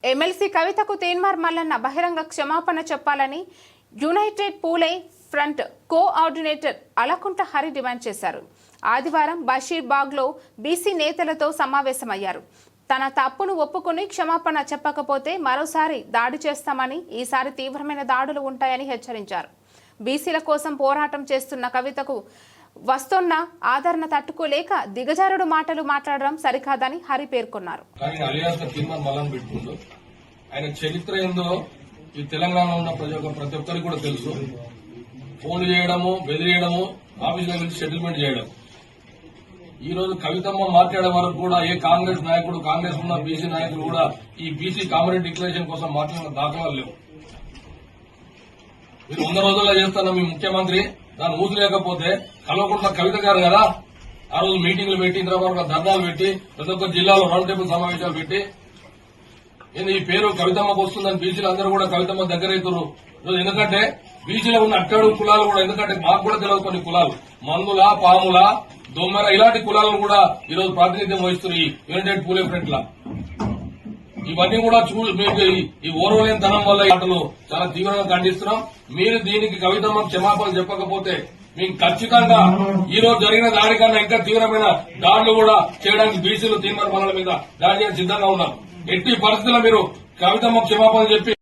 MLC కవితకు తీన్మార్ మల్లన్న బహిరంగ క్షమాపణ చెప్పాలని united Phule front coordinator Alakunta Hari demand చేశారు. ఆదివారం బషీర్బాగ్లో బీసీ నేతలతో సమావేశమయ్యారు. తన తప్పును ఒప్పుకుని క్షమాపణ చెప్పకపోతే మరోసారి దాడి చేస్తామని, ఈసారి తీవ్రమైన దాడులు ఉంటాయని హెచ్చరించారు. బీసీల కోసం పోరాటం చేస్తున్న కవితకు వస్తున్న ఆదరణ తట్టుకోలేక దిగజారుడు మాటలు మాట్లాడడం సరికాదని హరి పేర్కొన్నారు. ఆయన చరిత్ర ఏందో ఈ తెలంగాణలో ఉన్న ప్రతి ఒక్కరికి కూడా తెలుసు. ఫోన్లు చేయడము, బెదిరియడము, ఆఫీసుల నుంచి సెటిల్మెంట్ చేయడం. ఈ రోజు కవితమ్మ మాట్లాడే వరకు కూడా ఏ కాంగ్రెస్ నాయకుడు, కాంగ్రెస్ ఉన్న బీసీ నాయకులు కూడా ఈ బీసీ కామన్ డిక్లరేషన్ కోసం మాట్లాడిన దాఖలాలు లేవు. మీరు 100 రోజుల్లో చేస్తున్న మీ ముఖ్యమంత్రి దాన్ని ఊసలేకపోతే కల్వకుంట్ల కవిత గారు కదా ఆ రోజు మీటింగ్లు పెట్టి, ఇంద్రబాబు ధర్నాలు పెట్టి, ప్రతి ఒక్క జిల్లాలో రౌండ్ టేబుల్ సమావేశాలు పెట్టి ఈ పేరు కవితమ్మకు వస్తుందని బీసీలు అందరూ కూడా కవితమ్మ దగ్గర అవుతారు. ఎందుకంటే బీసీలో ఉన్న అట్టడుగు కులాలు కూడా, ఎందుకంటే మాకు కూడా తెలియదు కొన్ని కులాలు, మందుల, పాముల, దొమ్మర ఇలాంటి కులాలను కూడా ఈ రోజు ప్రాతినిధ్యం వహిస్తున్నారు ఈ యునైటెడ్ పూలే ఫ్రంట్ లా. ఇవన్నీ కూడా మీకు ఈ ఓర్వలేని తనం వల్ల ఈ ఆటలు చాలా తీవ్రంగా ఖండిస్తున్నాం. మీరు దీనికి కవితమ్మ క్షమాపణ చెప్పకపోతే మేము ఖచ్చితంగా ఈ రోజు జరిగిన దానికన్నా ఇంకా తీవ్రమైన దాడులు కూడా చేయడానికి బీసీలు తీర్మాన పనుల మీద దాడి చేయడానికి సిద్దంగా ఉన్నాం. ఎట్టి పరిస్థితుల్లో మీరు కవితమ్మ క్షమాపణ చెప్పి